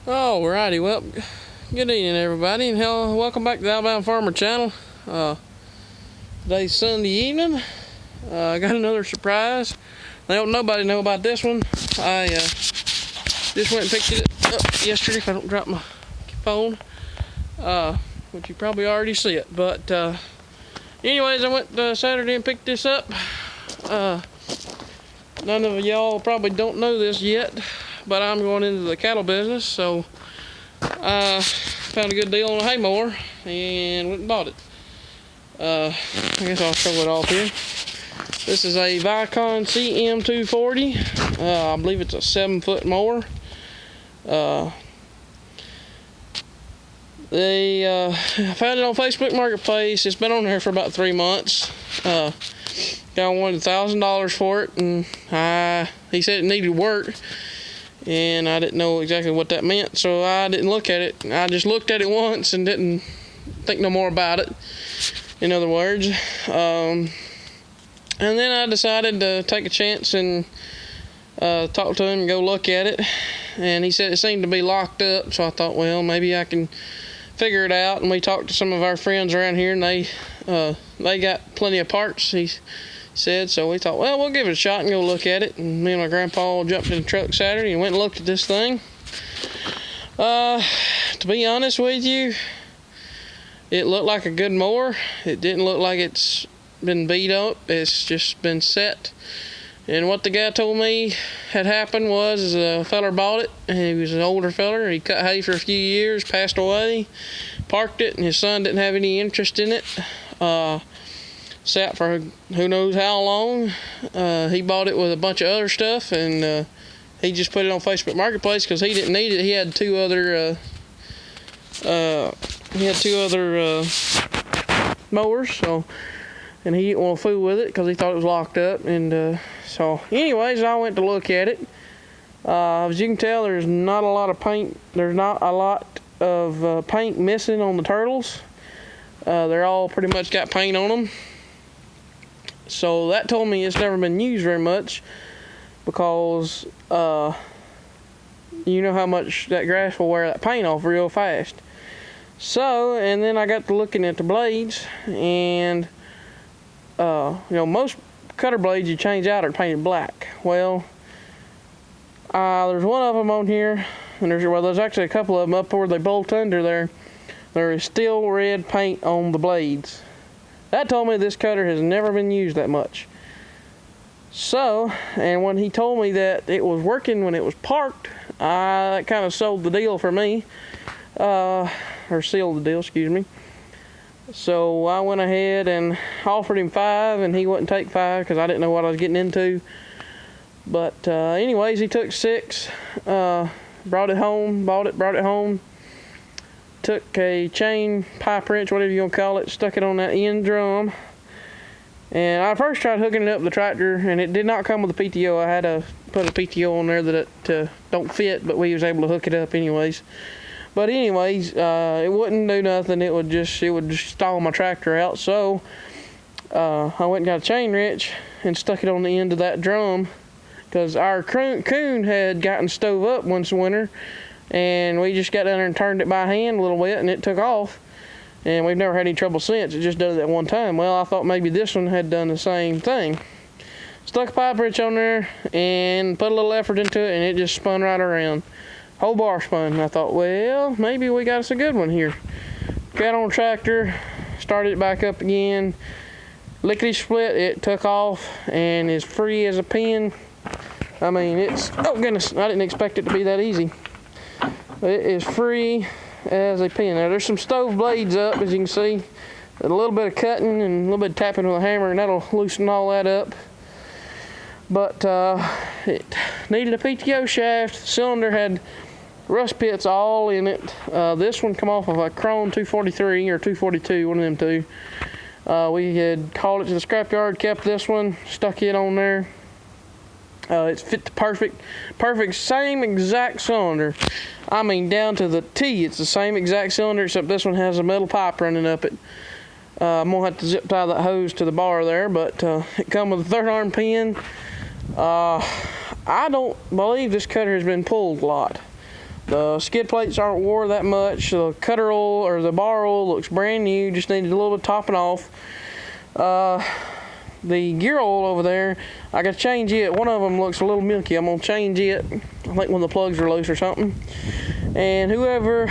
Alrighty, well, good evening everybody, and welcome back to the Alabama Farmer Channel. Today's Sunday evening. I got another surprise. Nobody know about this one. I just went and picked it up yesterday, if I don't drop my phone, which you probably already see it. But anyways, I went Saturday and picked this up. None of y'all probably don't know this yet, but I'm going into the cattle business, so I found a good deal on a hay mower and went and bought it. I guess I'll show it off here. This is a vicon cm240. I believe it's a 7-foot mower. I found it on Facebook Marketplace. It's been on there for about 3 months. Guy wanted $1,000 for it, and he said it needed work, and I didn't know exactly what that meant, so I didn't look at it. I just looked at it once and didn't think no more about it, in other words. And then I decided to take a chance and talk to him and go look at it, and he said it seemed to be locked up, so I thought, well, maybe I can figure it out. And we talked to some of our friends around here, and they got plenty of parts, he said, so we thought, well, we'll give it a shot and go look at it. And me and my grandpa jumped in the truck Saturday and went and looked at this thing. To be honest with you, it looked like a good mower. It didn't look like it's been beat up. It's just been set. And what the guy told me had happened was a feller bought it, and he was an older feller. He cut hay for a few years, passed away, parked it, and his son didn't have any interest in it. Sat for who knows how long. He bought it with a bunch of other stuff, and he just put it on Facebook Marketplace because he didn't need it. He had two other mowers, so, and he didn't want to fool with it because he thought it was locked up. And so anyways, I went to look at it. As you can tell, there's not a lot of paint. There's not a lot of paint missing on the turtles. They're all pretty much got paint on them. So that told me it's never been used very much, because you know how much that grass will wear that paint off real fast. So, and then I got to looking at the blades, and most cutter blades you change out are painted black. Well, there's one of them on here, and there's actually a couple of them up where they bolt under there. There is still red paint on the blades. That told me this cutter has never been used that much. So, and when he told me that it was working when it was parked, that kind of sold the deal for me. Or sealed the deal, excuse me. So I went ahead and offered him $5, and he wouldn't take $5 because I didn't know what I was getting into. But anyways, he took $6, brought it home, brought it home. Took a chain, pipe wrench, whatever you want to call it, stuck it on that end drum. And I first tried hooking it up with the tractor, and it did not come with a PTO. I had to put a PTO on there that it don't fit, but we was able to hook it up anyways. But anyways, it wouldn't do nothing. It would just stall my tractor out. So I went and got a chain wrench and stuck it on the end of that drum, because our coon had gotten stove up once winter, and we just got down there and turned it by hand a little bit, and it took off. And we've never had any trouble since. It just did it that one time. Well, I thought maybe this one had done the same thing. Stuck a pipe wrench on there and put a little effort into it, and it just spun right around. Whole bar spun. And I thought, well, maybe we got us a good one here. Got on the tractor, started it back up again. Lickety split, it took off and is free as a pin. I mean, oh goodness, I didn't expect it to be that easy. It is free as a pin. Now there's some stove blades up, as you can see. A little bit of cutting and a little bit of tapping with a hammer, and that'll loosen all that up. But it needed a PTO shaft. The cylinder had rust pits all in it. This one come off of a chrome 243 or 242, one of them two. We had called it to the scrapyard, kept this one, stuck it on there. It's fit the perfect, same exact cylinder. I mean, down to the T, it's the same exact cylinder, except this one has a metal pipe running up it. I'm gonna have to zip tie that hose to the bar there, but it come with a 3rd arm pin. I don't believe this cutter has been pulled a lot. The skid plates aren't wore that much. The cutter oil or the bar oil looks brand new, just needed a little bit of topping off. The gear oil over there, I gotta change it. One of them looks a little milky. I'm gonna change it. I think one of the plugs are loose or something. And whoever,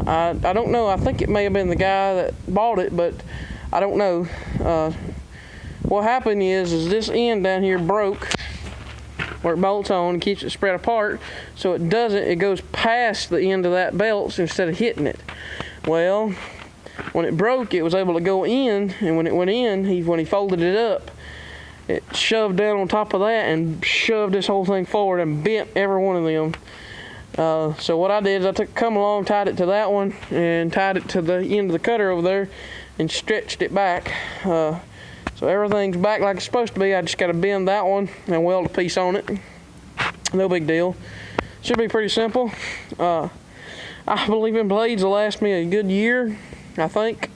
I don't know, I think it may have been the guy that bought it, but I don't know. What happened is this end down here broke where it bolts on and keeps it spread apart, so it doesn't, it goes past the end of that belt instead of hitting it. Well, when it broke, it was able to go in, and when it went in, when he folded it up, it shoved down on top of that and shoved this whole thing forward and bent every one of them. So what I did is I come along, tied it to that one, and tied it to the end of the cutter over there, and stretched it back. So everything's back like it's supposed to be. I just got to bend that one and weld a piece on it. No big deal. Should be pretty simple. I believe in blades will last me a good year, I think.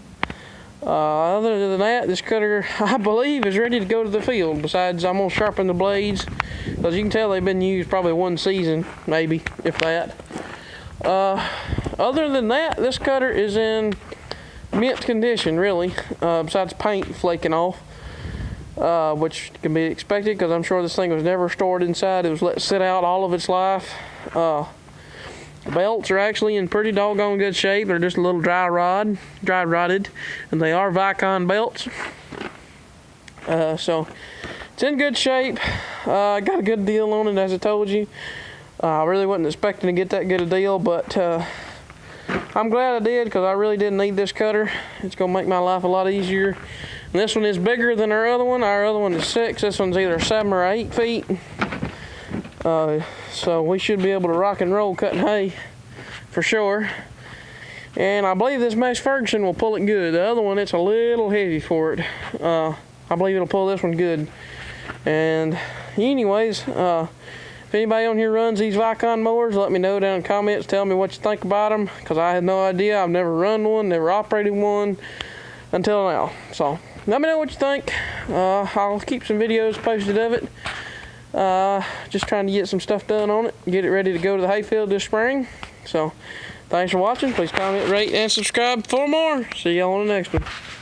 Other than that, this cutter, I believe, is ready to go to the field. Besides, I'm going to sharpen the blades, because you can tell they've been used probably one season, maybe, if that. Other than that, this cutter is in mint condition, really, besides paint flaking off, which can be expected, because I'm sure this thing was never stored inside. It was let sit out all of its life. The belts are actually in pretty doggone good shape. They're just a little dry rotted, and they are Vicon belts. So it's in good shape. I got a good deal on it, as I told you. I really wasn't expecting to get that good a deal, but I'm glad I did, because I really didn't need this cutter. It's going to make my life a lot easier. And this one is bigger than our other one. Our other one is 6. This one's either 7 or 8 feet. So we should be able to rock and roll cutting hay for sure. And I believe this Max Ferguson will pull it good. The other one, it's a little heavy for it. I believe it'll pull this one good. And anyways, if anybody on here runs these Vicon mowers, let me know down in the comments. Tell me what you think about them, because I had no idea. I've never run one, never operated one until now. So let me know what you think. I'll keep some videos posted of it. Just trying to get some stuff done on it, get it ready to go to the hayfield this spring. So thanks for watching. Please comment, rate, and subscribe for more. See y'all on the next one.